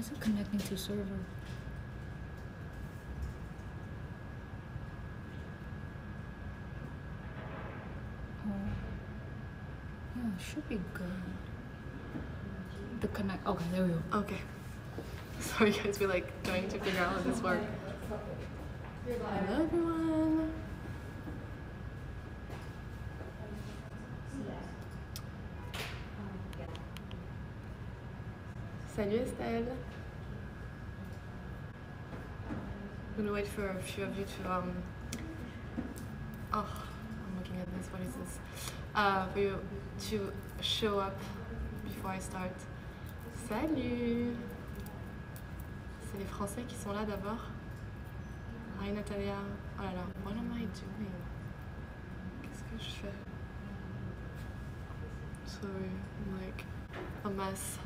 is it connecting to server? Oh, yeah, it should be good. The connect. Okay, there we go. Okay. Sorry guys, we're like trying to figure out how this works. Hello everyone. Salut Estelle. I'm gonna wait for a few of you to oh, I'm looking at this. What is this? For you to show up before I start. Salut. C'est les Français qui sont là d'abord. Hi Natalia. Oh là là, what am I doing? Qu'est-ce que je fais? Sorry, I'm like a mess.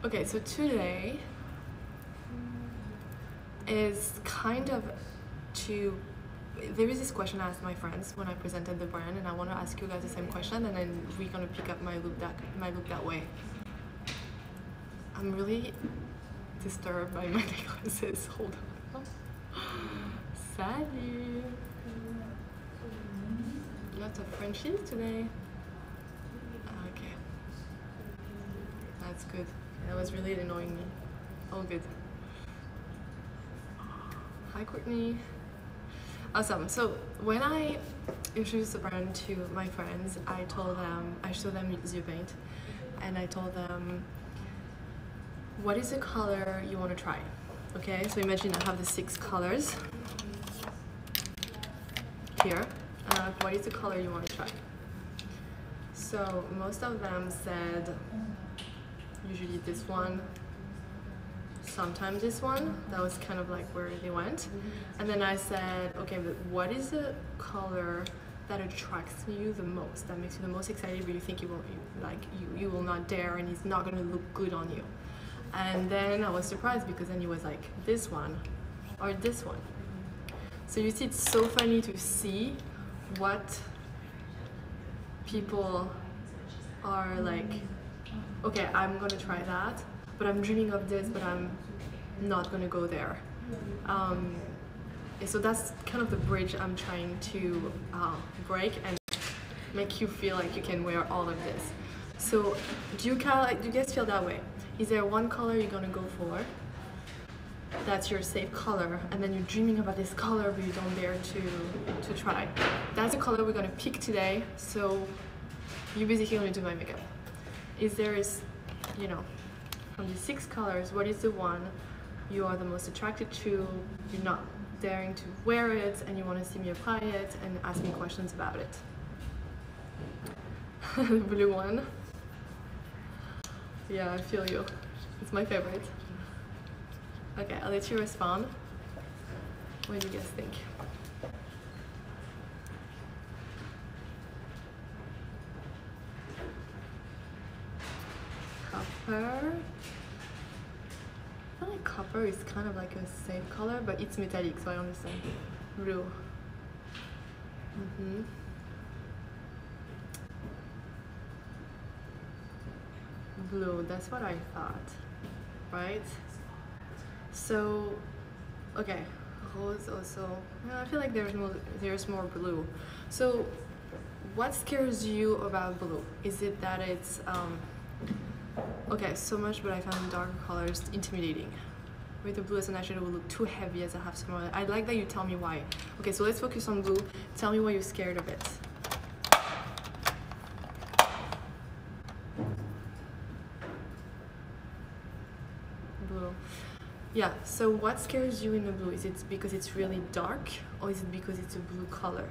Okay, so today is kind of there is this question I asked my friends when I presented the brand, and I want to ask you guys the same question, and then we're gonna pick up my look that way. I'm really disturbed by my necklaces. Hold on. Salut. Lots of Frenchies today. Okay. That's good. That was really annoying me. All good. Hi Courtney. Awesome. So when I introduced the brand to my friends, I showed them Yeux Paint, and I told them, what is the color you want to try? Okay, so imagine I have the 6 colors here. What is the color you want to try? So most of them said usually this one, sometimes this one. That was kind of like where they went. And then I said, okay, but what is the color that attracts you the most, that makes you the most excited, but you think you will not dare, and it's not going to look good on you? And then I was surprised, because then it was like this one or this one. So you see, it's so funny to see what people are like, okay, I'm gonna try that, but I'm dreaming of this, but I'm not gonna go there. And so that's kind of the bridge I'm trying to break and make you feel like you can wear all of this. So do you guys feel that way? Is there one color you're gonna go for that's your safe color, and then you're dreaming about this color but you don't dare to try? That's the color we're gonna pick today. So you're basically gonna do my makeup. You know, from the 6 colors, what is the one you are the most attracted to, you're not daring to wear it, and you want to see me apply it and ask me questions about it? The blue one. Yeah, I feel you. It's my favorite. Okay, I'll let you respond. What do you guys think? Copper. I feel like copper is kind of like a safe color, but it's metallic, so I understand. Blue. Blue, that's what I thought, right? So, okay, rose also. I feel like there's more blue. So, what scares you about blue? Is it that it's okay, so much, but I found darker colors intimidating. With the blue as an eyeshadow will look too heavy as I have some more. I'd like that you tell me why. Okay, so let's focus on blue. Tell me why you're scared of it. Blue. Yeah, so what scares you in the blue? Is it because it's really dark, or is it because it's a blue color?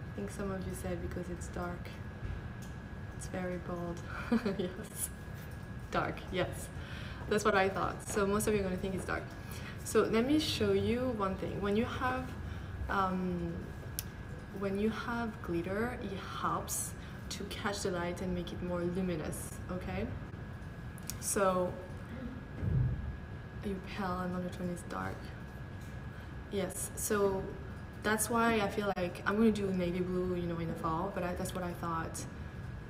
I think some of you said because it's dark. It's very bold. Yes. Dark, yes. That's what I thought. So most of you are going to think it's dark. So let me show you one thing. When you have glitter, it helps to catch the light and make it more luminous, okay? So you pale, another one is dark. Yes, so that's why I feel like I'm gonna do navy blue, you know, in the fall, but that's what I thought.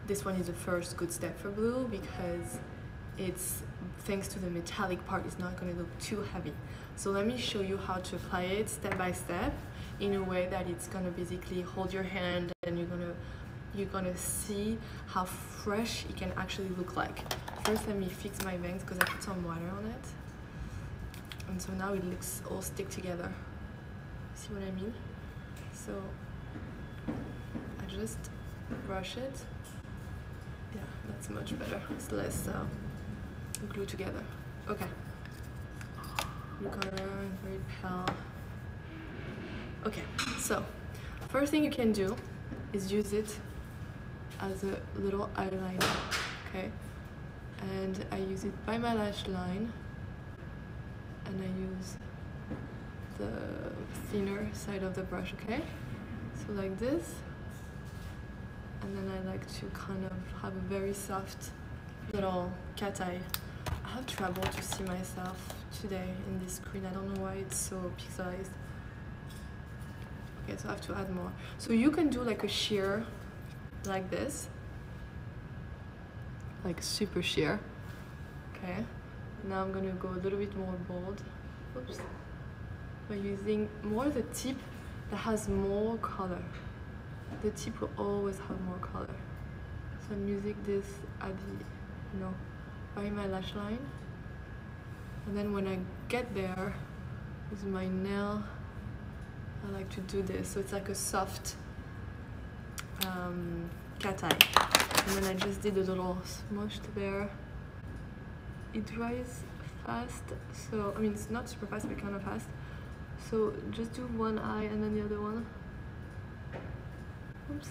This one is the first good step for blue because it's, thanks to the metallic part, it's not gonna look too heavy. So let me show you how to apply it step by step in a way that it's gonna basically hold your hand and you're gonna see how fresh it can actually look like. First, let me fix my bangs because I put some water on it. And so now it looks all stick together. See what I mean? So I just brush it. Yeah, that's much better. It's less glue together. Okay. Blue color, very pale. Okay, so first thing you can do is use it as a little eyeliner, okay? And I use it by my lash line, and I use the thinner side of the brush, okay? So like this, and then I like to kind of have a very soft little cat eye. I have trouble to see myself today in this screen. I don't know why it's so pixelized. Okay, so I have to add more. So you can do like a sheer like this, like super sheer. Okay, now I'm gonna go a little bit more bold. Oops. By using more the tip that has more color. The tip will always have more color. So I'm using this at the, you know, by my lash line. And then when I get there with my nail, I like to do this. So it's like a soft cat eye. And then I just did a little smush there. It dries fast, so I mean it's not super fast but kind of fast. So just do one eye and then the other one. Oops.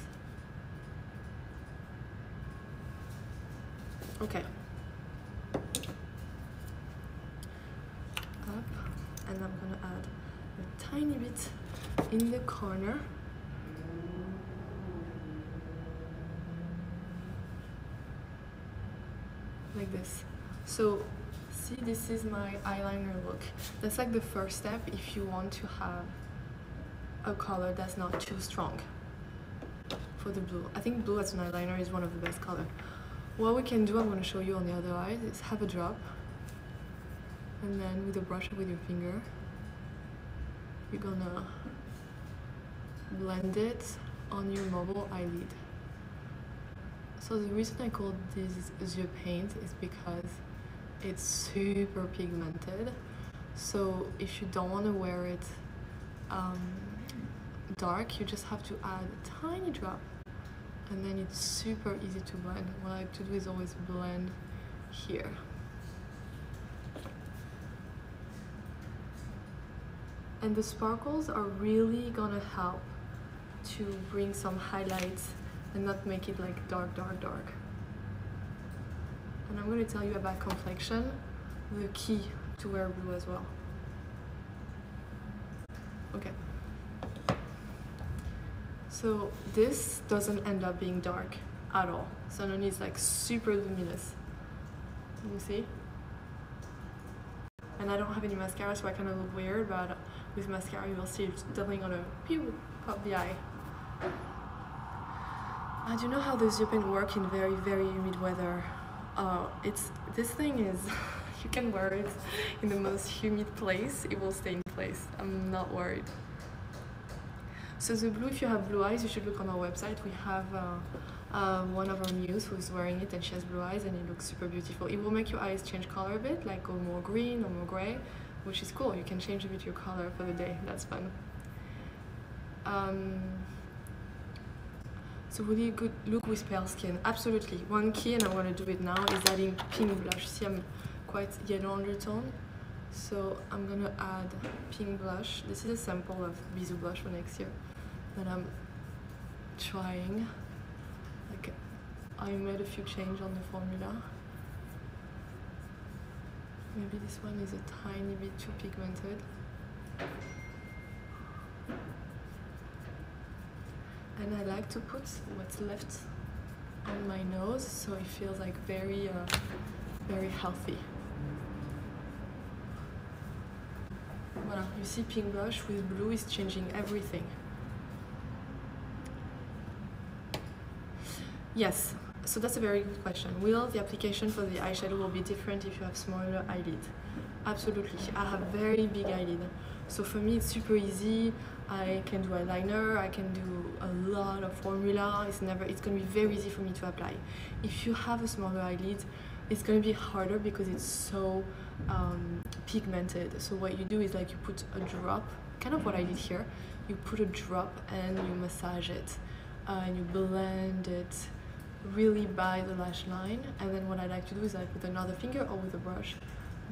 Okay. Up, and I'm gonna add a tiny bit in the corner. Like this. So see, this is my eyeliner look. That's like the first step if you want to have a color that's not too strong for the blue. I think blue as an eyeliner is one of the best color. What we can do, I'm going to show you on the other eye, is have a drop, and then with a brush with your finger, you're gonna blend it on your mobile eyelid. So the reason I call this Yeux Paint is because it's super pigmented. So if you don't want to wear it dark, you just have to add a tiny drop, and then it's super easy to blend. What I like to do is always blend here. And the sparkles are really gonna help to bring some highlights and not make it like dark, dark, dark. And I'm going to tell you about complexion, the key to wear blue as well. Okay. So this doesn't end up being dark at all. So no, it's like super luminous. You see? And I don't have any mascara, so I kind of look weird, but with mascara you will see it's definitely gonna pew, pop the eye. I do know how the Yeux Paint work in very, very humid weather. This thing is, you can wear it in the most humid place, it will stay in place. I'm not worried. So the blue, if you have blue eyes, you should look on our website. We have one of our muse who's wearing it and she has blue eyes and it looks super beautiful. It will make your eyes change color a bit, like go more green or more gray, which is cool. You can change a bit your color for the day, that's fun. So really good look with pale skin, absolutely. One key, and I'm going to do it now, is adding pink blush. See, I'm quite yellow undertone, so I'm going to add pink blush. This is a sample of Bisou blush for next year that I'm trying. Like, I made a few changes on the formula. Maybe this one is a tiny bit too pigmented. And I like to put what's left on my nose, so it feels like very very healthy. Voilà, you see pink blush with blue is changing everything. Yes, so that's a very good question. Will the application for the eyeshadow will be different if you have smaller eyelid? Absolutely. I have very big eyelid, so for me it's super easy. I can do eyeliner, I can do a lot of formula. It's going to be very easy for me to apply. If you have a smaller eyelid, it's going to be harder because it's so pigmented. So what you do is like you put a drop, kind of what I did here. You put a drop and you massage it, and you blend it really by the lash line. And then what I like to do is like with another finger or with a brush,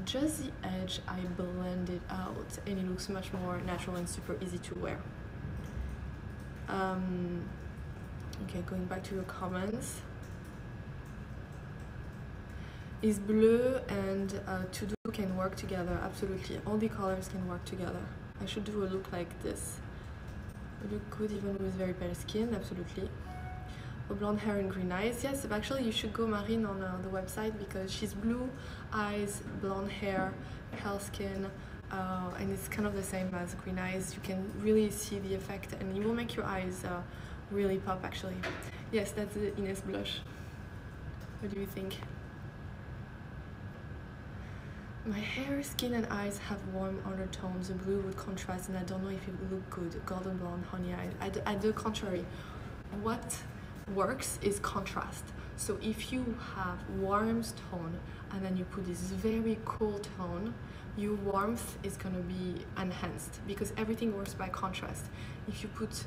just the edge, I blend it out, and it looks much more natural and super easy to wear. Okay, going back to your comments. Is bleu and to do can work together? Absolutely, all the colors can work together. I should do a look like this. You look good even with very pale skin, absolutely. For blonde hair and green eyes, yes, actually you should go Marine on the website because she's blue eyes, blonde hair, pale skin, and it's kind of the same as green eyes. You can really see the effect and it will make your eyes really pop actually. Yes, that's the Ines blush. What do you think? My hair, skin and eyes have warm undertones. The blue would contrast and I don't know if it would look good. Golden blonde, honey eyes. I do contrary. What works is contrast. So if you have warm tone and then you put this very cool tone, your warmth is going to be enhanced because everything works by contrast. If you put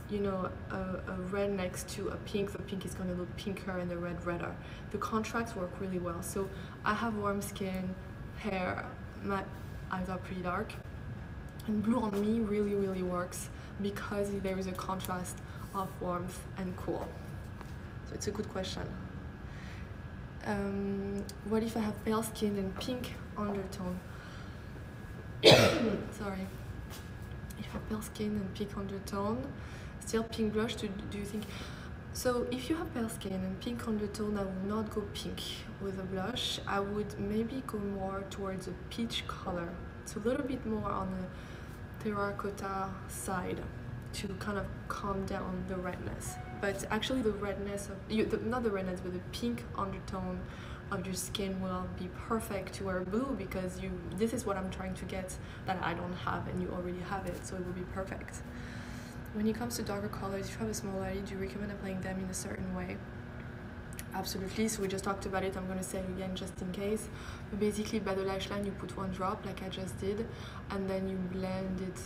you know, a red next to a pink, the pink is going to look pinker and the red redder. The contrasts work really well. So I have warm skin, hair, my eyes are pretty dark, and blue on me really works because there is a contrast of warmth and cool. So it's a good question. What if I have pale skin and pink undertone? Sorry. If I have pale skin and pink undertone, still pink blush, do you think? So if you have pale skin and pink undertone, I would not go pink with a blush. I would maybe go more towards a peach color. It's a little bit more on the terracotta side to kind of calm down the redness. But actually the redness of, not the redness, but the pink undertone of your skin will be perfect to wear blue because this is what I'm trying to get that I don't have and you already have it, so it will be perfect. When it comes to darker colors, if you have a small eyelid, do you recommend applying them in a certain way? Absolutely, so we just talked about it, I'm going to say it again just in case. But basically by the lash line you put one drop like I just did, and then you blend it,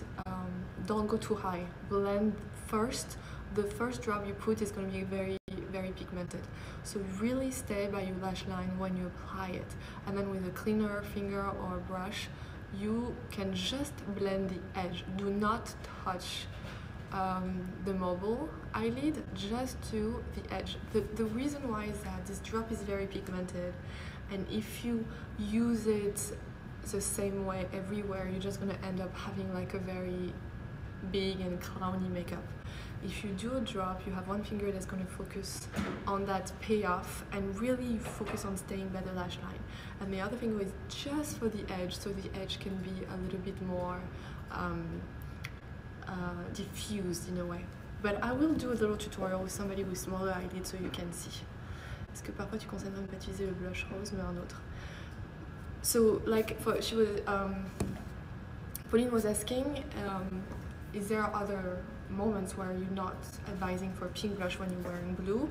don't go too high, blend first. The first drop you put is going to be very pigmented, so really stay by your lash line when you apply it, and then with a cleaner finger or brush you can just blend the edge. Do not touch the mobile eyelid, just to the edge. The reason why is that this drop is very pigmented, and if you use it the same way everywhere, you're just going to end up having like a very big and clowny makeup. If you do a drop, you have one finger that's going to focus on that payoff and really focus on staying by the lash line, and the other finger is just for the edge, so the edge can be a little bit more diffused in a way. But I will do a little tutorial with somebody with smaller eyelids so you can see. Est-ce que parfois tu conseillerais de ne pas utiliser le blush rose mais un autre? So like Pauline was asking, is there other moments where you're not advising for pink blush when you're wearing blue?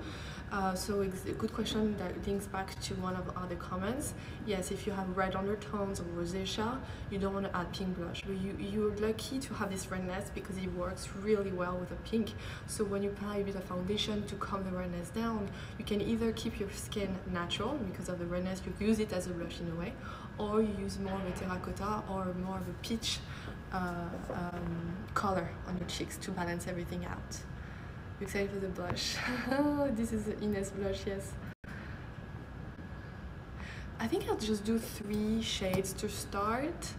So it's a good question that links back to one of the other comments. Yes, if you have red undertones or rosacea, you don't want to add pink blush, but you're lucky to have this redness because it works really well with a pink. So when you apply a bit of foundation to calm the redness down, you can either keep your skin natural because of the redness, you use it as a blush in a way, or you use more of a terracotta or more of a peach color on your cheeks to balance everything out. You excited for the blush? This is the Ines blush, yes. I think I'll just do 3 shades to start,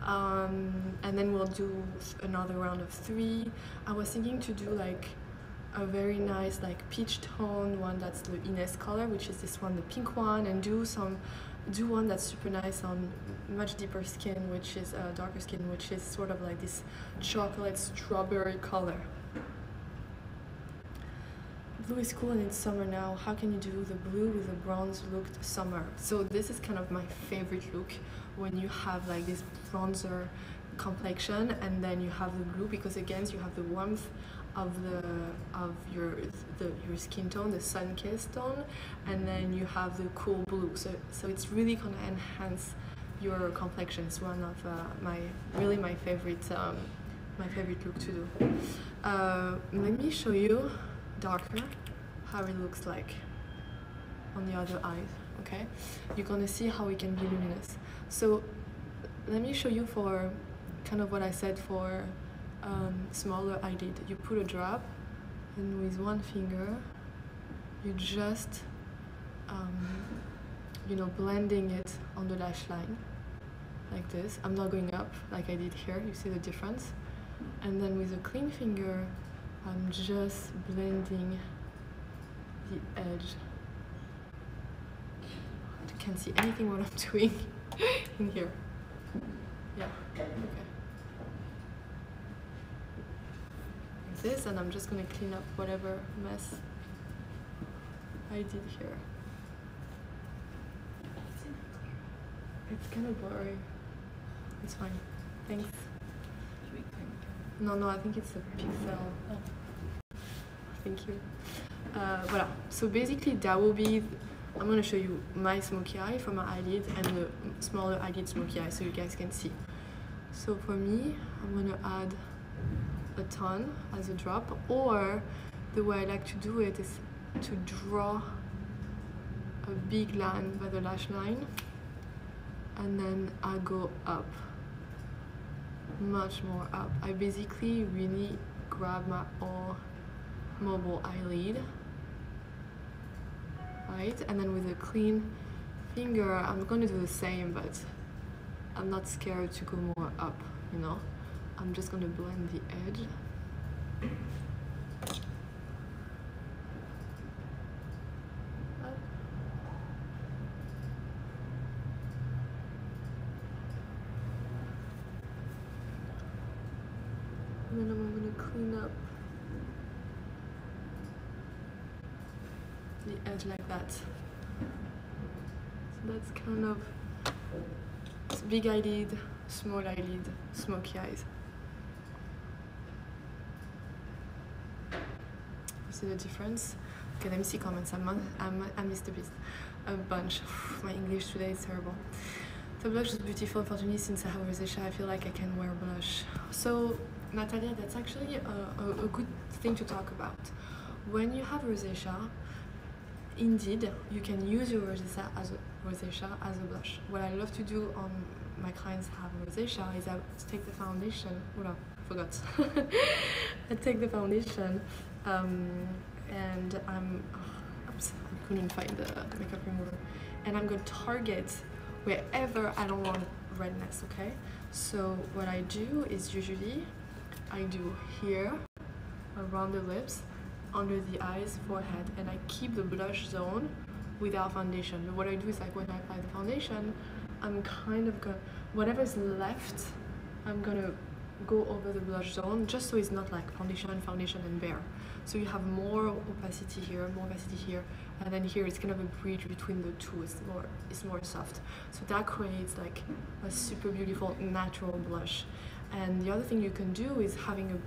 and then we'll do another round of 3. I was thinking to do like a very nice like peach tone one that's the Ines color, which is this one, the pink one, and do one that's super nice on much deeper skin, which is darker skin, which is sort of like this chocolate strawberry color. Blue is cool and it's summer now. How can you do the blue with a bronze look summer? So this is kind of my favorite look, when you have like this bronzer complexion and then you have the blue, because again you have the warmth of your skin tone, the sun-kissed tone, and then you have the cool blue. So it's really gonna enhance your complexion. It's one of my favorite look to do. Let me show you darker how it looks like on the other eye. Okay, you're gonna see how it can be luminous. So let me show you for kind of what I said for smaller eyelid. You put a drop and with one finger you just you know, blending it on the lash line like this. I'm not going up like I did here, you see the difference. And then with a clean finger I'm just blending the edge. You can't see anything what I'm doing in here. Yeah, okay. Like this, and I'm just gonna clean up whatever mess I did here. It's kind of blurry. It's fine. Thanks. No, I think it's a pixel. Oh. Thank you. Voilà. So basically that will be, I'm going to show you my smoky eye for my eyelid and the smaller eyelid smoky eye so you guys can see. So for me, I'm going to add a ton as a drop, or the way I like to do it is to draw a big line by the lash line and then I go up, much more up. I basically really grab my all mobile eyelid, right? And then with a clean finger, I'm gonna do the same, but I'm not scared to go more up, you know? I'm just gonna blend the edge. Up. And then I'm gonna clean up the edge like that. So that's kind of big eyelid, small eyelid, smoky eyes. You see the difference? Okay, let me see comments. I missed a bunch. My English today is terrible. The blush is beautiful. Unfortunately, since I have rosacea, I feel like I can wear blush. So, Natalia, that's actually a good thing to talk about. When you have rosacea, indeed, you can use your rosacea as a blush. What I love to do on my clients who have rosacea is I take the foundation. Oula, forgot. I take the foundation, and I couldn't find the makeup remover, and I'm going to target wherever I don't want redness. Okay, so what I do is usually I do here around the lips, under the eyes, forehead, and I keep the blush zone without foundation. But what I do is, like, when I apply the foundation, I'm kind of gonna, whatever's left, I'm gonna go over the blush zone, just so it's not like foundation, and bare. So you have more opacity here, and then here it's kind of a bridge between the two. It's more soft. So that creates like a super beautiful natural blush. And the other thing you can do is having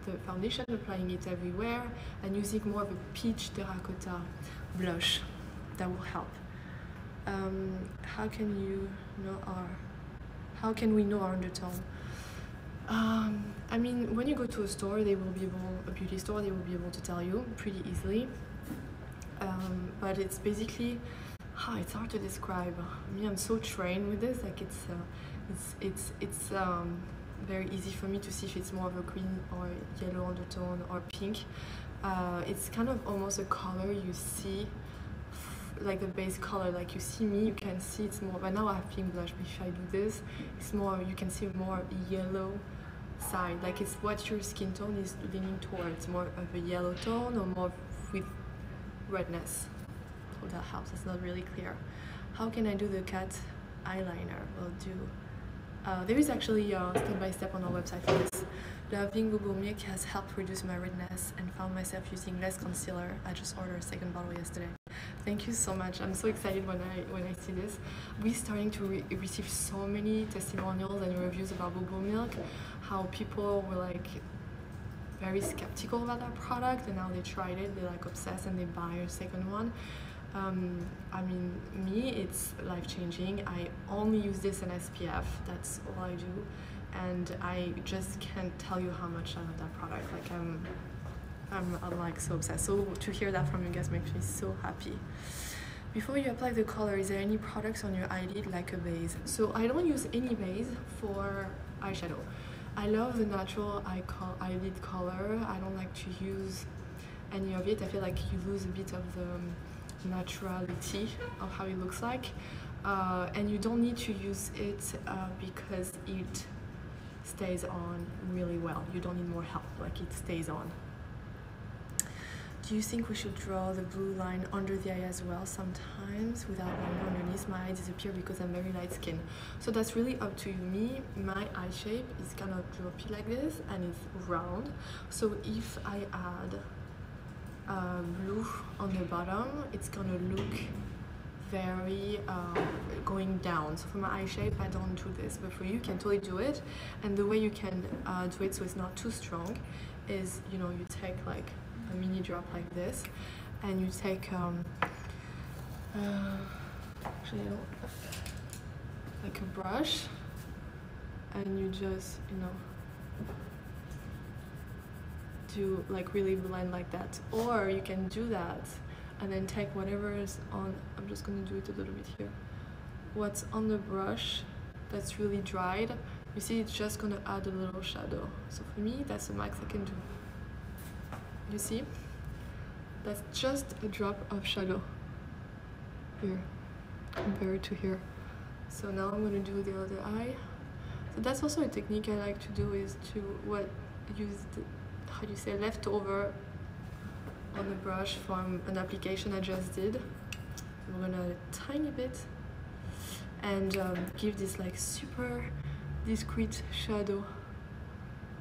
the foundation, applying it everywhere, and using more of a peach terracotta blush. That will help. How can we know our undertone? I mean, when you go to a store, a beauty store, they will be able to tell you pretty easily. But it's basically, it's hard to describe. I mean, I'm so trained with this, like it's very easy for me to see if it's more of a green or yellow undertone or pink. It's kind of almost a color you see, like the base color, like you see me, you can see it's more, but now I have pink blush, but if I do this, it's more, you can see more yellow side, like it's what your skin tone is leaning towards, more of a yellow tone or more with redness. Oh, that helps, it's not really clear. How can I do the cat eyeliner? Will do. There is actually a step-by-step on our website for this. Loving Bubble Milk has helped reduce my redness and found myself using less concealer. I just ordered a second bottle yesterday. Thank you so much. I'm so excited when I see this. We're starting to receive so many testimonials and reviews about Bubble Milk, how people were like very skeptical about that product, and now they tried it, they're like obsessed, and they buy a second one. I mean, me, it's life-changing. I only use this in SPF, that's all I do, and I just can't tell you how much I love that product. Like I'm like so obsessed. So to hear that from you guys makes me so happy. Before you apply the color, is there any products on your eyelid like a base? So I don't use any base for eyeshadow. I love the natural eyelid color. I don't like to use any of it. I feel like you lose a bit of the naturality of how it looks like, and you don't need to use it because it stays on really well. You don't need more help, like it stays on. Do you think we should draw the blue line under the eye as well? Sometimes without liner underneath, my eyes disappear because I'm very light skin. So that's really up to you. Me, my eye shape is kind of droopy like this and it's round. So if I add blue on the bottom, it's gonna look very going down. So for my eye shape, I don't do this, but for you, you can totally do it. And the way you can do it so it's not too strong is, you know, you take like a mini drop like this, and you take actually, like a brush, and you just, you know, do like really blend like that. Or you can do that and then take whatever is on, I'm just gonna do it a little bit here, what's on the brush that's really dried, you see it's just gonna add a little shadow. So for me, that's the max I can do. You see, that's just a drop of shadow here compared to here. So now I'm gonna do the other eye. So that's also a technique I like to do, is to use the, how do you say, leftover on the brush from an application I just did. I'm gonna tiny bit and give this like super discreet shadow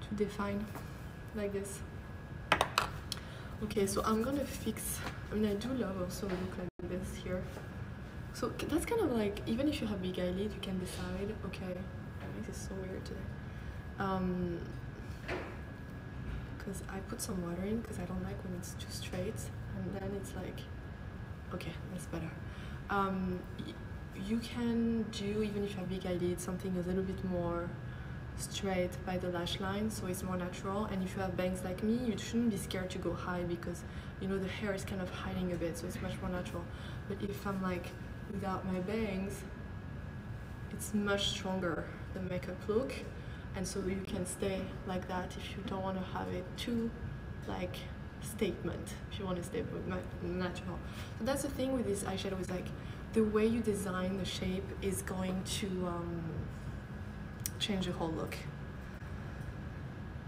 to define like this. Okay, so I'm gonna fix, I mean, I do love also a look like this here. So that's kind of like, even if you have big eyelid, you can decide, okay, this is so weird today. Because I put some water in because I don't like when it's too straight, and then it's like, okay, that's better. You can do, even if you have big eyelid, something a little bit more straight by the lash line, so it's more natural. And if you have bangs like me, you shouldn't be scared to go high because, you know, the hair is kind of hiding a bit, so it's much more natural. But if I'm like without my bangs, it's much stronger, the makeup look, and so you can stay like that if you don't want to have it too like statement, if you want to stay natural. So that's the thing with this eyeshadow, is like the way you design the shape is going to change the whole look.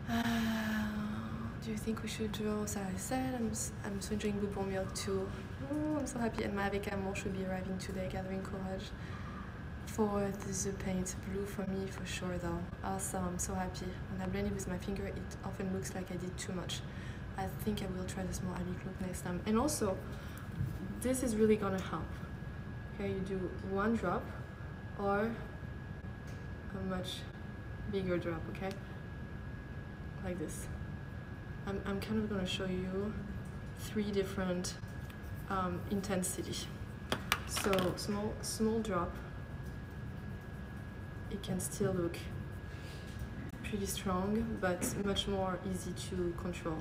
Do you think we should draw? So I said I'm so enjoying Bubble Milk too. Oh, I'm so happy, and my Avec Amour should be arriving today, gathering courage for the Yeux Paint blue for me for sure though. Awesome, I'm so happy. When I blend it with my finger, it often looks like I did too much. I think I will try the small eyelid look next time. And also, this is really gonna help. Okay, you do one drop or a much bigger drop, okay? Like this. I'm kind of gonna show you 3 different intensity. So small drop, it can still look pretty strong, but much more easy to control.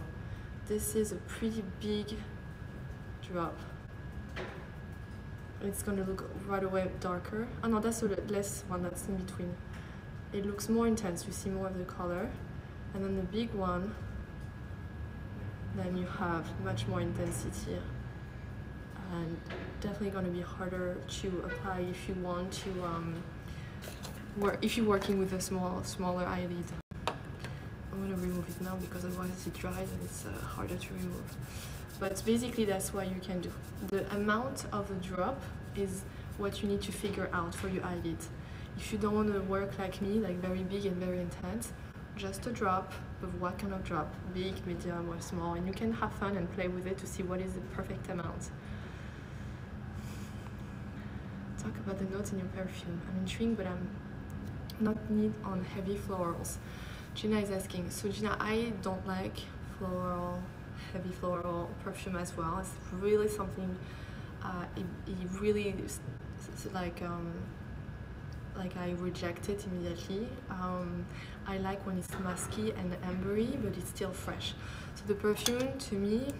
This is a pretty big drop. It's gonna look right away darker. Oh no, that's the less one that's in between. It looks more intense, you see more of the color. And then the big one, then you have much more intensity. And definitely gonna be harder to apply if you want to, if you're working with a smaller eyelid. I'm gonna remove it now because otherwise it dries and it's harder to remove. But basically that's what you can do. The amount of the drop is what you need to figure out for your eyelid. If you don't want to work like me, like very big and very intense, just a drop. Of what kind of drop? Big, medium, or small, and you can have fun and play with it to see what is the perfect amount. Talk about the notes in your perfume. I'm intrigued, but I'm not neat on heavy florals. Gina is asking, so Gina, I don't like heavy floral perfume as well. It's really something, it really, like I reject it immediately. I like when it's musky and ambery, but it's still fresh. So the perfume, to me,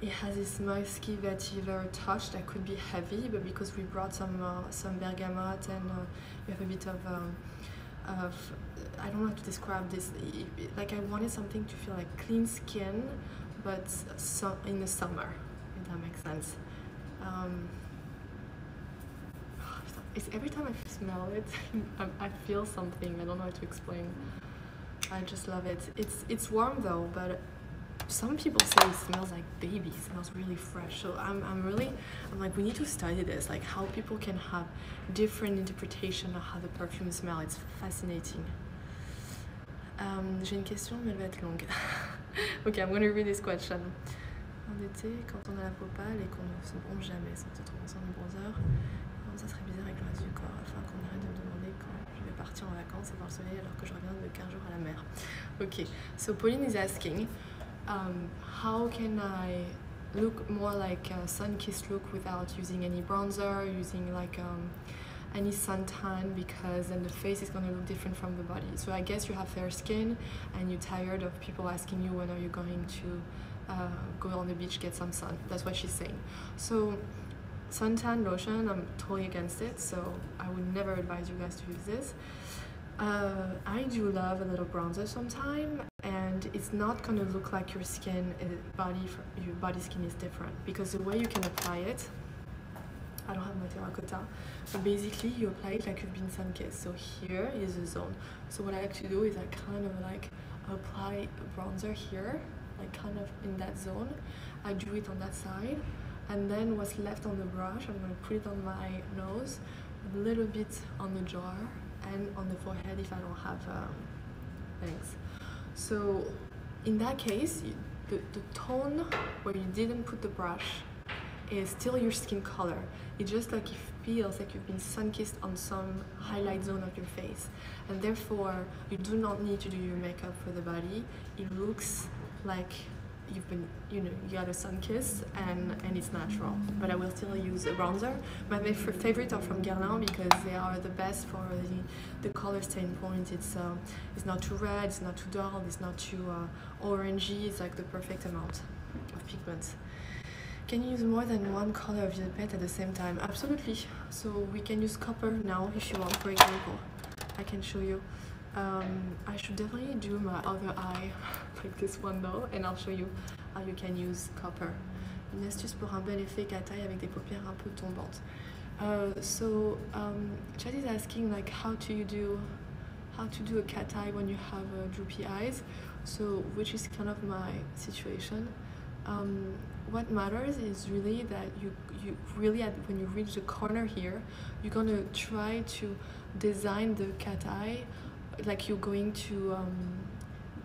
it has this musky vetiver touch that could be heavy, but because we brought some bergamot and we have a bit of I don't know how to describe this. Like I wanted something to feel like clean skin, but in the summer, if that makes sense. It's every time I smell it, I feel something. I don't know how to explain. I just love it. It's warm though, but some people say it smells like baby. It smells really fresh. So I'm like, we need to study this, like how people can have different interpretation of how the perfume smells. It's fascinating. J'ai une question, mais elle va être longue. Okay, I'm gonna read this question. En été, quand on a la peau pâle et qu'on ne se bronze jamais sans te transformer en bronzer, ça serait bizarre avec le reste du corps, afin qu'on arrête de me demander quand je vais partir en vacances et voir le soleil alors que je reviens de 15 jours à la mer. Okay, so Pauline is asking, how can I look more like a sun-kissed look without using any bronzer, using like any suntan, because then the face is going to look different from the body. So I guess you have fair skin and you're tired of people asking you when are you going to go on the beach, get some sun. That's what she's saying. So suntan lotion, I'm totally against it, so I would never advise you guys to use this. I do love a little bronzer sometime, and it's not gonna look like your skin, your body skin is different, because the way you can apply it, I don't have my terracotta, but basically you apply it like you've been sun-kissed. So here is the zone. So what I like to do is I kind of like apply a bronzer here, like kind of in that zone. I do it on that side, and then what's left on the brush, I'm going to put it on my nose, a little bit on the jaw, and on the forehead if I don't have things. So in that case, the tone where you didn't put the brush is still your skin color. It just like it feels like you've been sun-kissed on some highlight zone of your face, and therefore you do not need to do your makeup for the body. It looks like you've been, you got a sun kiss, and it's natural. But I will still use a bronzer. My favorite are from Guerlain because they are the best for the color staying point. It's not too red, it's not too dull, it's not too orangey. It's like the perfect amount of pigments. Can you use more than one color of Yeux Paint at the same time? Absolutely. So we can use copper now if you want, for example. I can show you. I should definitely do my other eye like this one though, and I'll show you how you can use copper. Une astuce pour un bel effet cat eye avec des paupières un peu tombantes. Chad is asking like how to do a cat eye when you have droopy eyes. So which is kind of my situation. What matters is really that you really when you reach the corner here, you're gonna try to design the cat eye like you're going to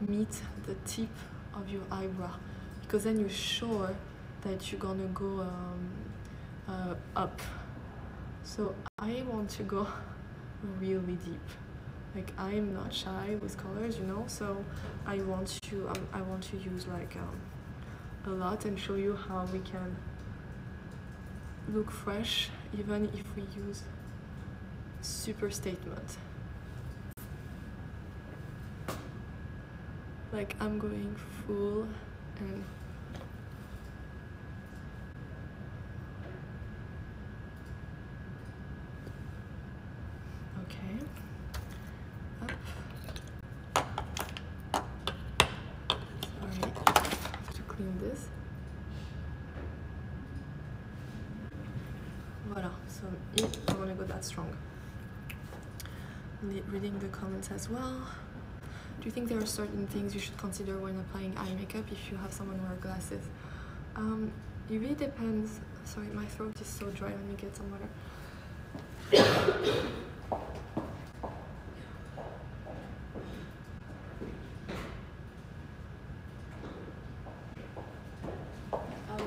meet the tip of your eyebrow, because then you're sure that you're gonna go up. So I want to go really deep. Like I'm not shy with colors, so I want to use like a lot and show you how we can look fresh even if we use super statement. Like I'm going full and okay, up. Sorry, I have to clean this. Voila, so I'm gonna go that strong. Reading the comments as well. Do you think there are certain things you should consider when applying eye makeup if you have someone wear glasses? It really depends. Sorry, my throat is so dry. Let me get some water.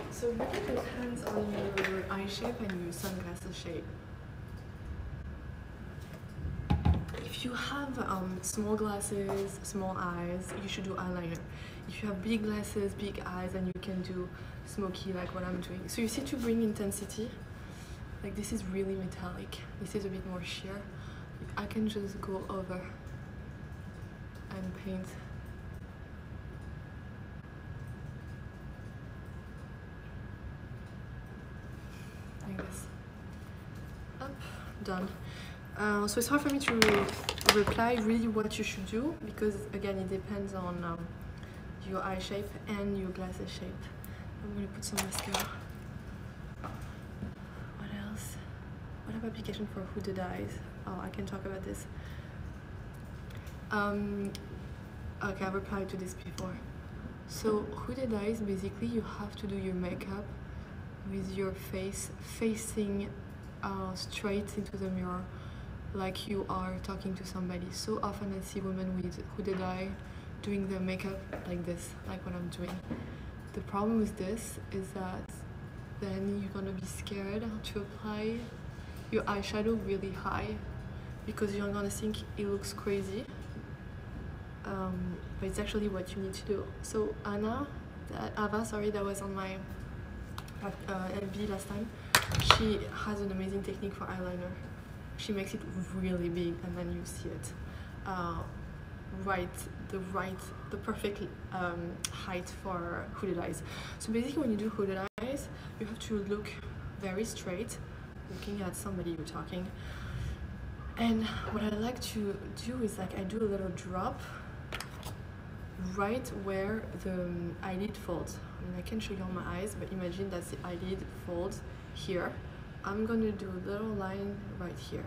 So it really depends on your eye shape and your sunglasses shape. If you have small glasses, small eyes, you should do eyeliner. If you have big glasses, big eyes, then you can do smoky like what I'm doing. So you see, to bring intensity, like this is really metallic, this is a bit more sheer. I can just go over and paint. Like this. Up, done. So it's hard for me to reply really what you should do, because again it depends on your eye shape and your glasses shape. I'm going to put some mascara. What else? What about application for hooded eyes? Oh, I can talk about this. Okay, I replied to this before. So hooded eyes, basically you have to do your makeup with your face facing straight into the mirror, like you are talking to somebody. So often I see women with hooded eye doing their makeup like this, like what I'm doing. The problem with this is that then you're gonna be scared to apply your eyeshadow really high, because you're gonna think it looks crazy, but it's actually what you need to do. So Ava, sorry, that was on my LB last time, she has an amazing technique for eyeliner. She makes it really big and then you see it the perfect height for hooded eyes. So basically when you do hooded eyes, you have to look very straight, looking at somebody you're talking. And what I like to do is, like, I do a little drop right where the eyelid folds. I mean, I can show you on my eyes, but imagine that the eyelid folds here. I'm gonna do a little line right here.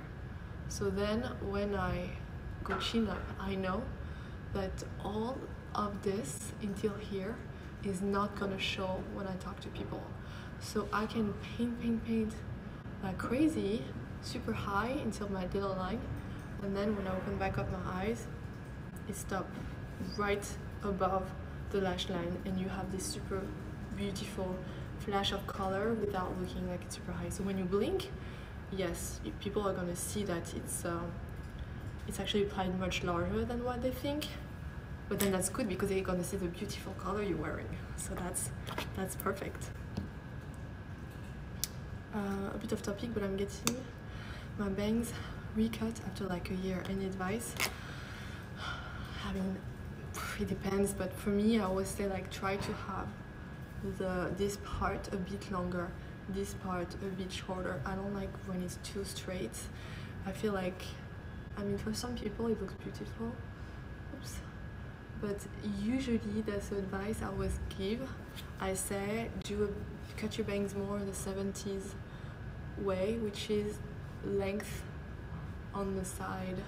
So then when I go chin up, I know that all of this until here is not gonna show when I talk to people. So I can paint like crazy, super high until my little line, and then when I open back up my eyes, it stops right above the lash line, and you have this super beautiful flash of color without looking like it's super high. So when you blink, yes, people are gonna see that it's actually applied much larger than what they think, but then that's good because they're gonna see the beautiful color you're wearing. So that's perfect. A bit off topic, but I'm getting my bangs recut after like a year. Any advice? I mean, it depends, but for me, I always say, like, try to have this part a bit longer, this part a bit shorter. I don't like when it's too straight. I feel like, I mean, for some people it looks beautiful. Oops. But usually that's the advice I always give. I say cut your bangs more the 70s way, which is length on the side,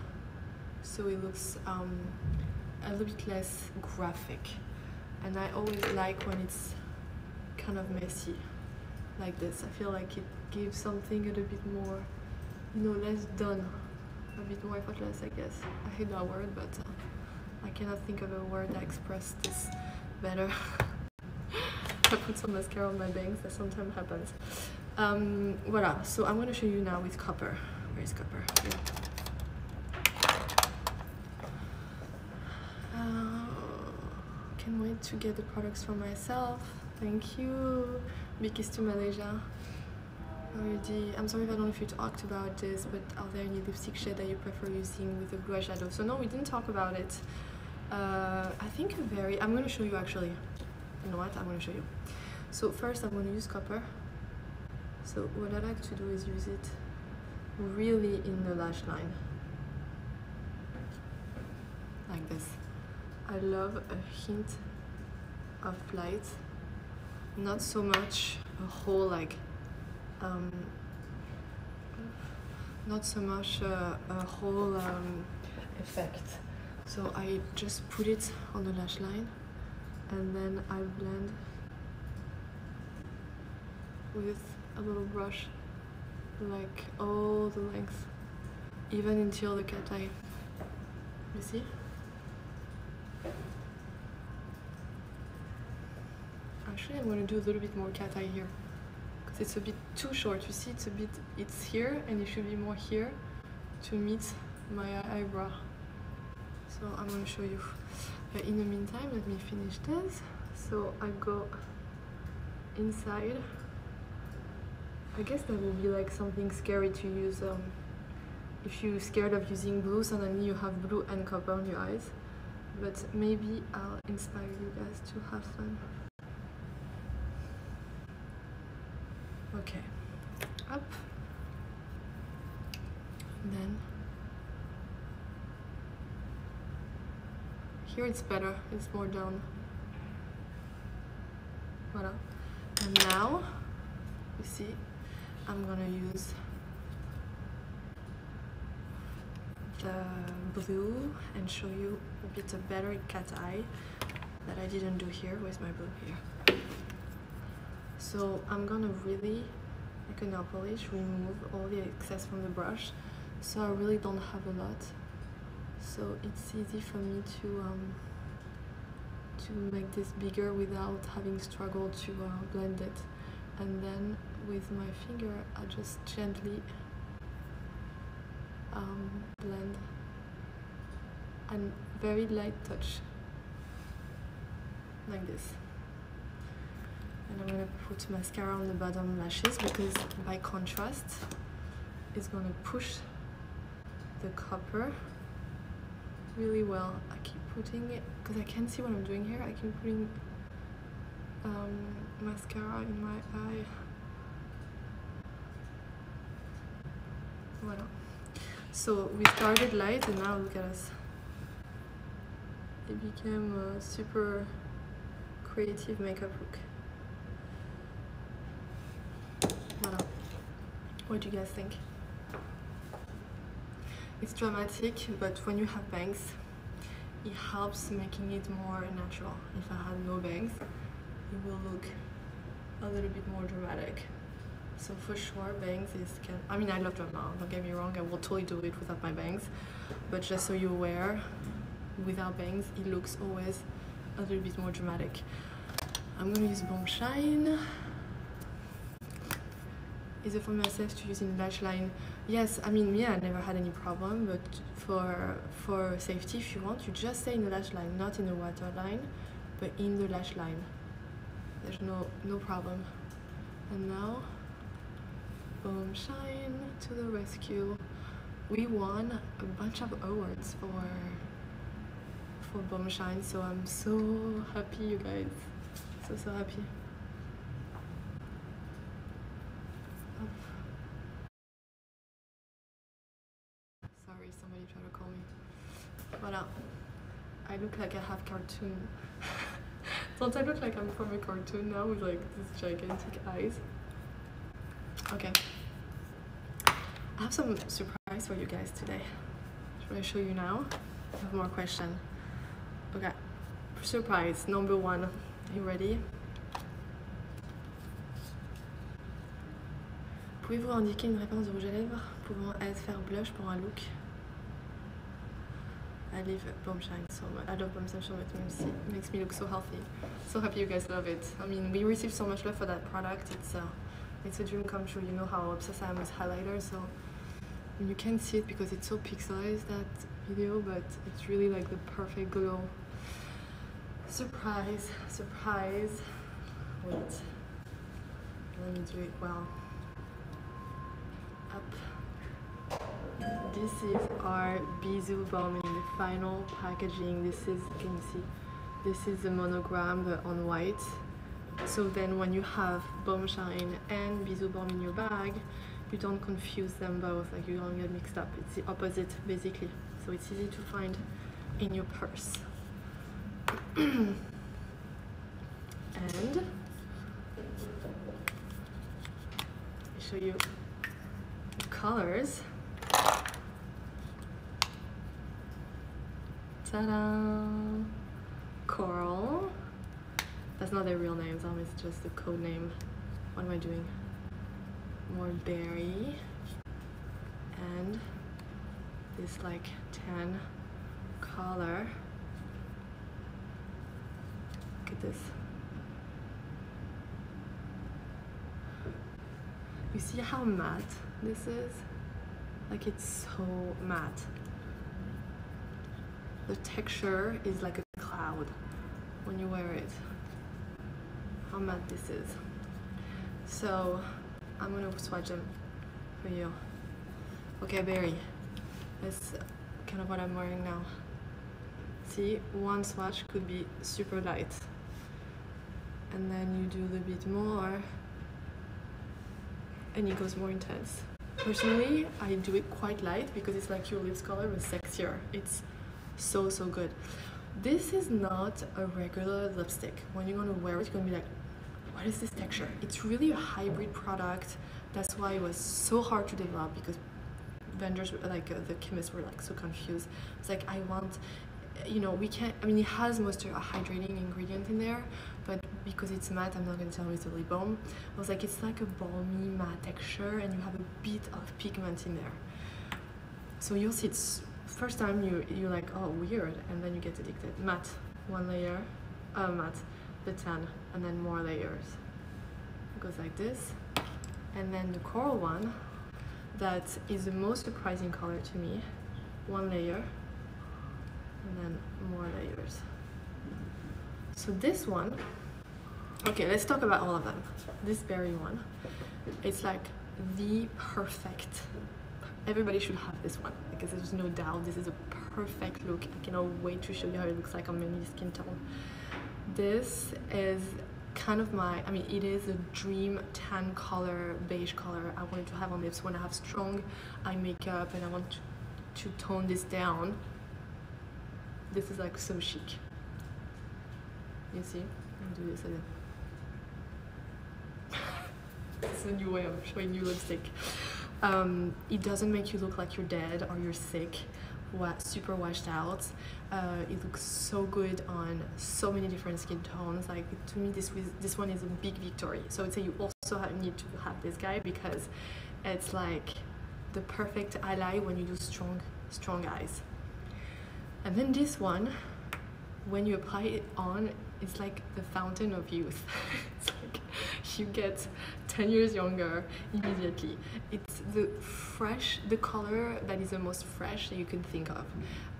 so it looks a little bit less graphic. And I always like when it's kind of messy like this. I feel like it gives something a little bit more, you know, less done, a bit more effortless, I guess. I hate that word, but I cannot think of a word that expresses this better. I put some mascara on my bangs, that sometimes happens. Voila, so I'm going to show you now with copper. Where is copper? Here. Can't wait to get the products for myself. Thank you. Big kiss to Malaysia. Already, I'm sorry if I don't know if you talked about this, but are there any lipstick shade that you prefer using with a blue eyeshadow? So no, we didn't talk about it. I think I'm going to show you actually. You know what? I'm going to show you. So first I'm going to use copper. So what I like to do is use it really in the lash line. Like this. I love a hint of light. Not so much a whole like not so much a whole effect. So I just put it on the lash line and then I blend with a little brush like all the length, even until the cat eye. You see? Actually, I'm going to do a little bit more cat eye here because it's a bit too short. You see, it's here and it should be more here to meet my eyebrow. So I'm going to show you. In the meantime, let me finish this. So I go inside. I guess that will be like something scary to use if you're scared of using blue. Suddenly you have blue and copper on your eyes. But maybe I'll inspire you guys to have fun. Okay, up, and then here it's better, it's more down. Voila. And now, you see, I'm gonna use the blue and show you a bit of better cat eye that I didn't do here with my blue here. So I'm gonna really, like a nail polish, remove all the excess from the brush. So I really don't have a lot. So it's easy for me to make this bigger without having struggled to blend it. And then with my finger, I just gently blend and very light touch, like this. And I'm going to put mascara on the bottom lashes because by contrast it's going to push the copper really well. I keep putting it because I can't see what I'm doing here. I keep putting mascara in my eye. Voilà. So we started light and now look at us. It became a super creative makeup look. Voilà. What do you guys think? It's dramatic, but when you have bangs, it helps making it more natural. If I had no bangs, it will look a little bit more dramatic. So for sure, bangs is I mean, I love drama, don't get me wrong, I will totally do it without my bangs. But just so you're aware, without bangs, it looks always a little bit more dramatic. I'm gonna use Bomb Shine. Is it for myself to use in lash line? Yes, I mean, me, I never had any problem, but for safety, if you want, you just stay in the lash line, not in the waterline, but in the lash line. There's no problem. And now, Bomb Shine to the rescue. We won a bunch of awards for Bomb Shine, so I'm so happy, you guys. So happy. Sorry, somebody tried to call me. Voilà. I look like I have cartoon. Don't I look like I'm from a cartoon now with like these gigantic eyes? Okay. I have some surprise for you guys today. Should I show you now? I have more questions. Okay. Surprise number 1. Are you ready? Pouvez-vous indiquer une réponse de rouge à lèvres pouvant être faire blush pour un look? I love Bomb Shine so much. I love Bomb Shine so much. It makes me look so healthy. So happy you guys love it. I mean, we received so much love for that product. It's a dream come true. You know how obsessed I am with highlighter. So you can't see it because it's so pixelized, that video, but it's really like the perfect glow. Surprise, surprise. Wait. Let me do it well. Up. This is our Bisou Balm in the final packaging. This is, can you see? This is the monogram on white. So then when you have Bomb Shine and Bisou Balm in your bag, you don't confuse them both, like you don't get mixed up. It's the opposite basically. So it's easy to find in your purse. And let me show you the colors. Ta-da! Coral. That's not their real names, it's just the code name. What am I doing? More berry. And this like tan color. Look at this. You see how matte this is? Like it's so matte. The texture is like a cloud when you wear it. How matte this is. So I'm gonna swatch them for you. Okay, berry. That's kind of what I'm wearing now. See, one swatch could be super light. And then you do a bit more and it goes more intense. Personally, I do it quite light because it's like your lips color but sexier. It's so good. This is not a regular lipstick. When you're gonna wear it, you're gonna be like, what is this texture? It's really a hybrid product. That's why it was so hard to develop, because vendors, like the chemists, were like so confused. It's like, I want, you know, we can't, I mean, it has most of a hydrating ingredient in there, but because it's matte, I'm not gonna tell you it's a lip balm. I was like, it's like a balmy matte texture and you have a bit of pigment in there. So you'll see, it's first time you're like, oh, weird, and then you get addicted. Matte, one layer, matte, the tan, and then more layers. It goes like this. And then the coral one, that is the most surprising color to me. One layer, and then more layers. So this one, okay, let's talk about all of them. This berry one, it's like the perfect, everybody should have this one, because there's no doubt this is a perfect look. I cannot wait to show you how it looks like on many skin tone. This is kind of my, I mean, it is a dream tan color, beige color I wanted to have on lips when I have strong eye makeup and I want to tone this down. This is like so chic. You see? I'll do this again. It's a new way of showing you lipstick. It doesn't make you look like you're dead or you're sick, super washed out. It looks so good on so many different skin tones. Like, to me, this one is a big victory. So I would say you also need to have this guy, because it's like the perfect ally when you do strong eyes. And then this one, when you apply it on, it's like the fountain of youth. It's like you get 10 years younger immediately. It's the color that is the most fresh that you can think of.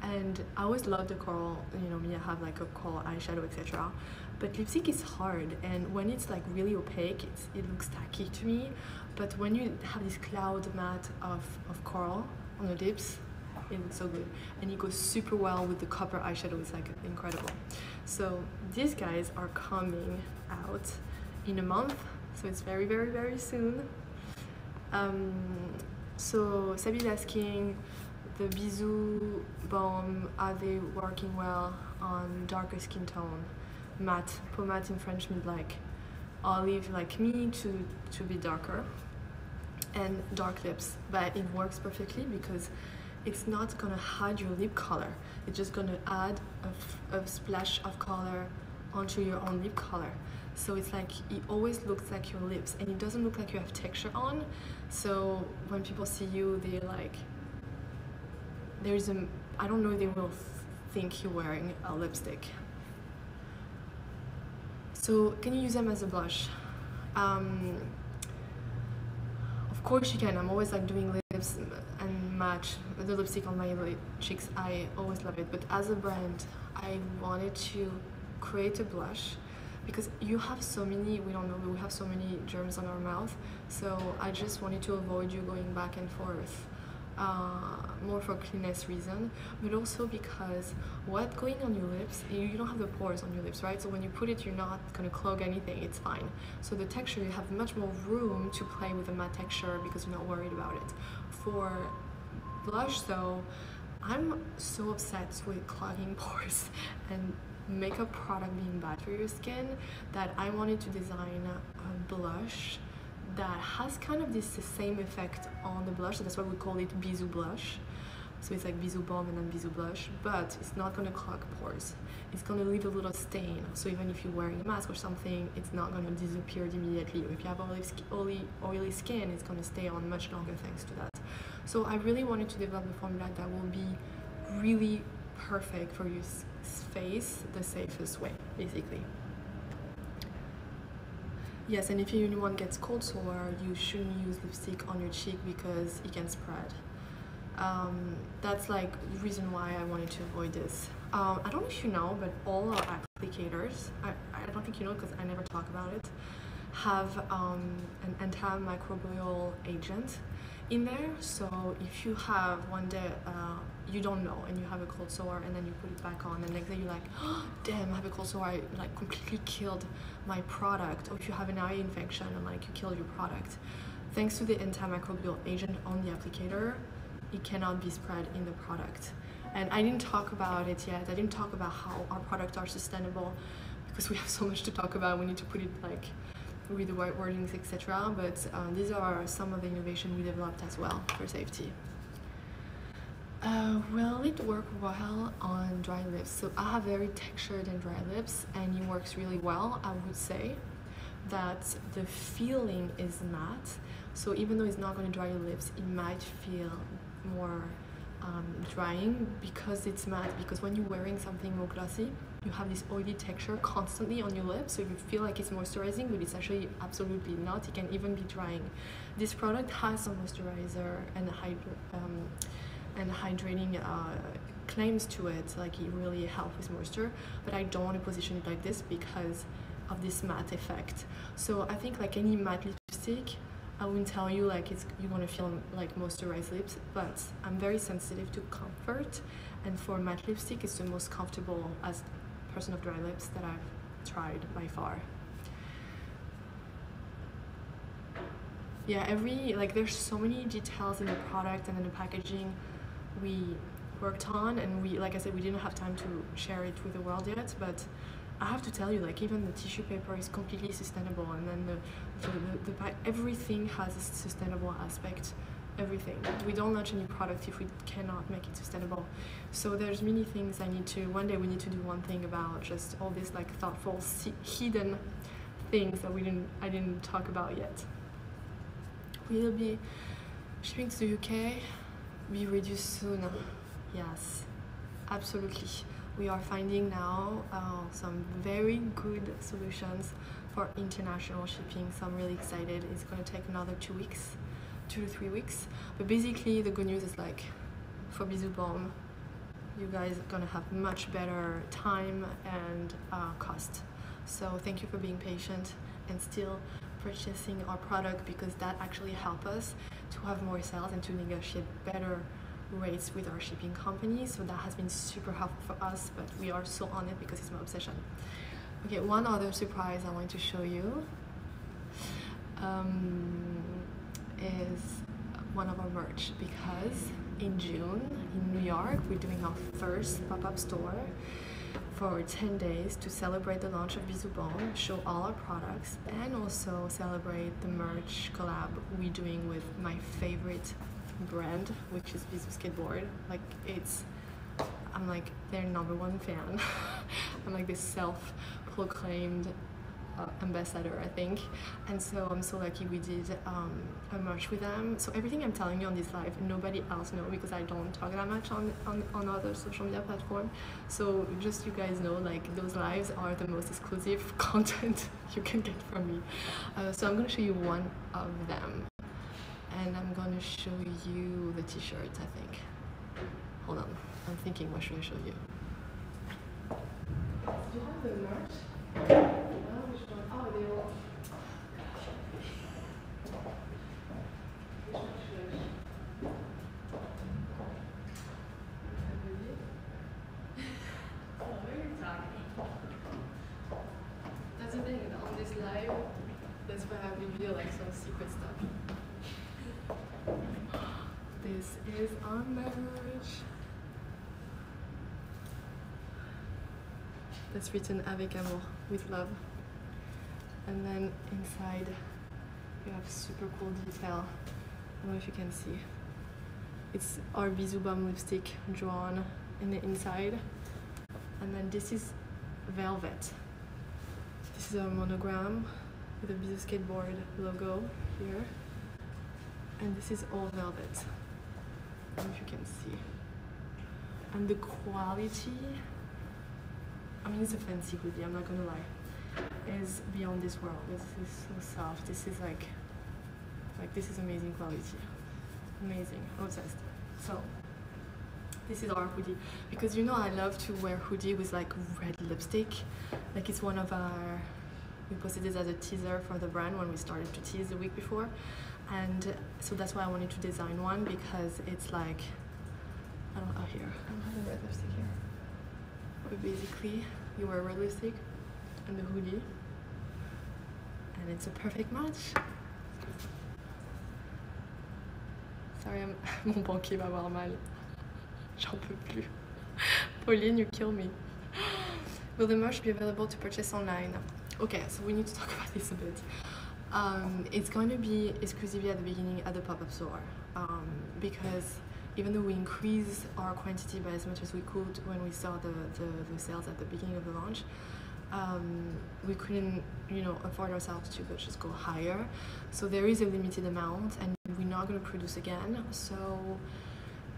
And I always love the coral, you know me, I have like a coral eyeshadow, etc. But lipstick is hard, and when it's like really opaque, it looks tacky to me. But when you have this cloud matte of coral on the lips, it looks so good, and it goes super well with the copper eyeshadow. It's like incredible. So these guys are coming out in a month, so it's very soon. So Sabi's asking, the Bisou balm, are they working well on darker skin tone? Matte, peau matte in French means like olive like me to be darker, and dark lips. But it works perfectly because it's not gonna hide your lip color. It's just gonna add a splash of color onto your own lip color. So it's like, it always looks like your lips, and it doesn't look like you have texture on. So when people see you, they're like, I don't know, they will think you're wearing a lipstick. So can you use them as a blush? Of course you can. I'm always like doing lips and match the lipstick on my cheeks. I always love it. But as a brand, I wanted to create a blush, because you have so many, we don't know, but we have so many germs on our mouth. So I just wanted to avoid you going back and forth. More for cleanness reason, but also because what going on your lips, you don't have the pores on your lips, right? So when you put it, you're not gonna clog anything, it's fine. So the texture, you have much more room to play with the matte texture because you're not worried about it. For blush though, I'm so obsessed with clogging pores and makeup product being bad for your skin that I wanted to design a blush that has kind of this same effect on the blush. So that's why we call it Bisou blush, So it's like Bisou Balm and then Bisou Blush, but it's not gonna clog pores. It's gonna leave a little stain. So even if you're wearing a mask or something, it's not gonna disappear immediately. Or if you have oily skin, it's gonna stay on much longer thanks to that. So I really wanted to develop a formula that will be really perfect for your face the safest way, basically. Yes, and if anyone gets cold sore, you shouldn't use lipstick on your cheek because it can spread. That's like the reason why I wanted to avoid this. I don't know if you know, but all our applicators, I don't think you know because I never talk about it, have an antimicrobial agent in there. So if you have one day you don't know and you have a cold sore and then you put it back on and next day you're like, oh, damn, I have a cold sore, I like completely killed my product. Or if you have an eye infection and like you killed your product, thanks to the antimicrobial agent on the applicator, it cannot be spread in the product. And I didn't talk about it yet. I didn't talk about how our products are sustainable because we have so much to talk about. We need to put it like with the right wordings, etc. But these are some of the innovation we developed as well for safety. Will it work well on dry lips? So I have very textured and dry lips and it works really well. I would say that the feeling is matte. So even though it's not going to dry your lips, it might feel more drying because it's matte. Because when you're wearing something more glossy, you have this oily texture constantly on your lips, so you feel like it's moisturizing, but it's actually absolutely not. It can even be drying. This product has some moisturizer and hydrating claims to it, like it really helps with moisture, but I don't want to position it like this because of this matte effect. So I think like any matte lipstick, I wouldn't tell you like you want to feel like moisturized lips, but I'm very sensitive to comfort, and for matte lipstick it's the most comfortable as a person of dry lips that I've tried by far. Yeah, there's so many details in the product and in the packaging we worked on, and like I said, we didn't have time to share it with the world yet, but I have to tell you, like even the tissue paper is completely sustainable, and then everything has a sustainable aspect. Everything. We don't launch any product if we cannot make it sustainable. So there's many things one day we need to do one thing about just all these like thoughtful hidden things that I didn't talk about yet. We'll be shipping to the UK, be reduced soon. Yes, absolutely. We are finding now some very good solutions for international shipping, so I'm really excited. It's going to take another 2 to 3 weeks. But basically, the good news is like for Bisou Balm, you guys are going to have much better time and cost. So thank you for being patient and still purchasing our product, because that actually helps us to have more sales and to negotiate better rates with our shipping company. So that has been super helpful for us, but we are so on it because it's my obsession. Okay, one other surprise I want to show you is one of our merch, because in June in New York we're doing our first pop-up store for 10 days to celebrate the launch of Bisou Balm, show all our products, and also celebrate the merch collab we're doing with my favorite brand, which is Bisou Skateboard. Like I'm like their #1 fan. I'm like this self-proclaimed ambassador, I think, and so I'm so lucky we did a merch with them. So everything I'm telling you on this live, nobody else know, because I don't talk that much on other social media platform. So just you guys know, like those lives are the most exclusive content you can get from me. So I'm gonna show you one of them, and I'm gonna show you the t-shirt, I think. Hold on, I'm thinking, what should I show you? Do you have the merch? Which one? Oh, they all. Which one should I show? Oh, what are you talking? That's the thing, on this live, that's why I reveal like some secret stuff. This is our merch. That's written avec amour, with love. And then inside you have super cool detail. I don't know if you can see. It's our Bisou Balm lipstick drawn in the inside. And then this is velvet. This is our monogram with a Bisou skateboard logo here. And this is all velvet. I don't know if you can see. And the quality, I mean, it's a fancy hoodie, I'm not gonna lie, is beyond this world. This is so soft. This is like this is amazing quality. Amazing, obsessed. So this is our hoodie, because you know I love to wear hoodie with like red lipstick. Like it's one of our, we posted this as a teaser for the brand when we started to tease the week before, and so that's why I wanted to design one, because it's like, I don't have a red lipstick here. But basically you wear red lipstick and the hoodie and it's a perfect match. Sorry, mon banquier va avoir mal. J'en peux plus. Pauline, you kill me. Will the merch be available to purchase online? Okay, so we need to talk about this a bit. It's going to be exclusively at the beginning at the pop-up store, because even though we increased our quantity by as much as we could when we saw the sales at the beginning of the launch, we couldn't, you know, afford ourselves to just go higher. So there is a limited amount, and we're not going to produce again. So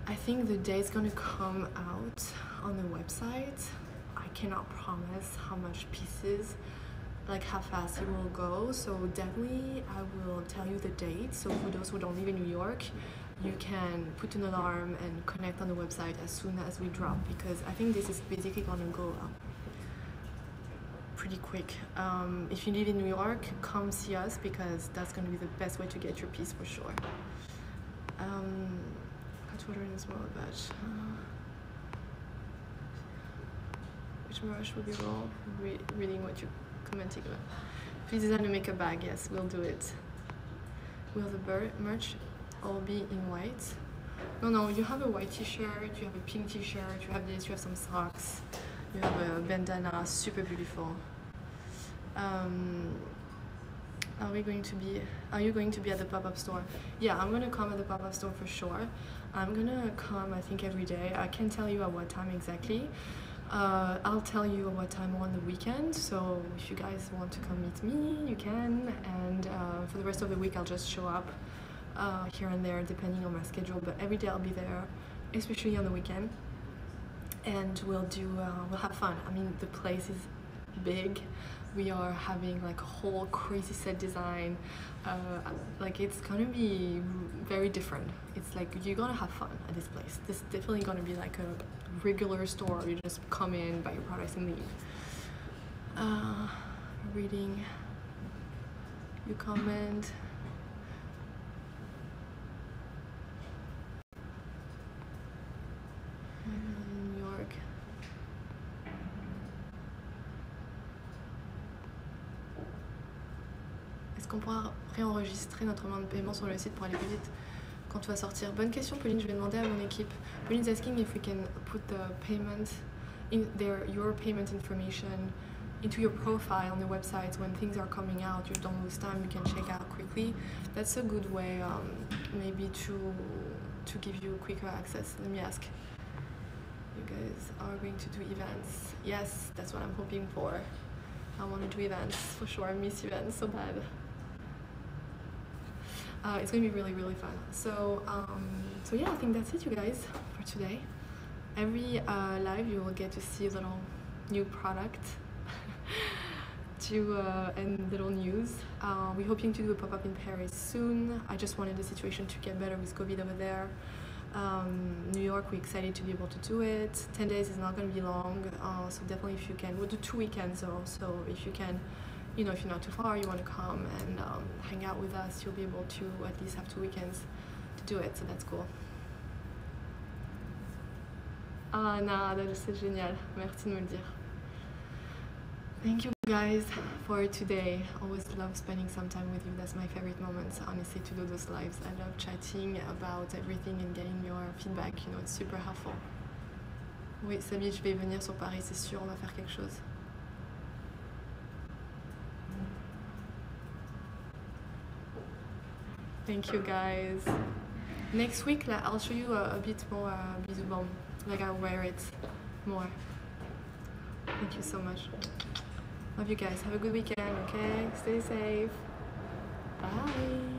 I think the day is going to come out on the website. I cannot promise how much pieces, like how fast it will go. So definitely I will tell you the date. So for those who don't live in New York, you can put an alarm and connect on the website as soon as we drop, because I think this is basically gonna go pretty quick. If you live in New York, come see us, because that's gonna be the best way to get your piece for sure. Hot water in a smaller batch. Which brush would be wrong? Reading what you're commenting about. Please design a makeup bag. Yes, we'll do it. Will the merch all be in white? No, you have a white t-shirt, you have a pink t-shirt, you have this, you have some socks, you have a bandana, super beautiful. Are you going to be at the pop-up store? Yeah, I'm gonna come at the pop-up store for sure. I'm gonna come, I think, every day. I can't tell you at what time exactly. I'll tell you at what time on the weekend, so if you guys want to come meet me, you can, and for the rest of the week I'll just show up here and there depending on my schedule, but every day I'll be there, especially on the weekend, and we'll have fun. I mean, the place is big. We are having like a whole crazy set design, like it's gonna be very different. It's like you're gonna have fun at this place. This is definitely gonna be like a regular store. You just come in, buy your products and leave. Reading you comment. New York. Est-ce qu'on pourra réenregistrer notre main de paiement sur le site pour aller plus vite quand tu vas sortir? Bonne question, Pauline, je vais demander à mon équipe. Pauline's asking if we can put the payment in there, your payment information into your profile on the website. When things are coming out, you don't lose time, you can check out quickly. That's a good way, maybe to give you quicker access. Let me ask. You guys are going to do events? Yes, that's what I'm hoping for. I want to do events for sure. I miss events so bad. It's gonna be really, really fun. So yeah, I think that's it, you guys, for today. Every live you will get to see a little new product and little news. We're hoping to do a pop-up in Paris soon. I just wanted the situation to get better with COVID over there. New York, we're excited to be able to do it. 10 days is not going to be long, so definitely if you can, we'll do 2 weekends though, so if you can, you know, if you're not too far, you want to come and hang out with us, you'll be able to at least have 2 weekends to do it, so that's cool. Ah, nada, c'est génial, merci de me le dire. Thank you guys for today. Always love spending some time with you. That's my favorite moments, honestly, to do those lives. I love chatting about everything and getting your feedback. You know, it's super helpful. Oui, Samy, je vais venir sur Paris, c'est sûr, on va faire quelque chose. Thank you guys. Next week, I'll show you a bit more bisou bomb. Like I'll wear it more. Thank you so much. Love you guys. Have a good weekend, okay? Stay safe. Bye.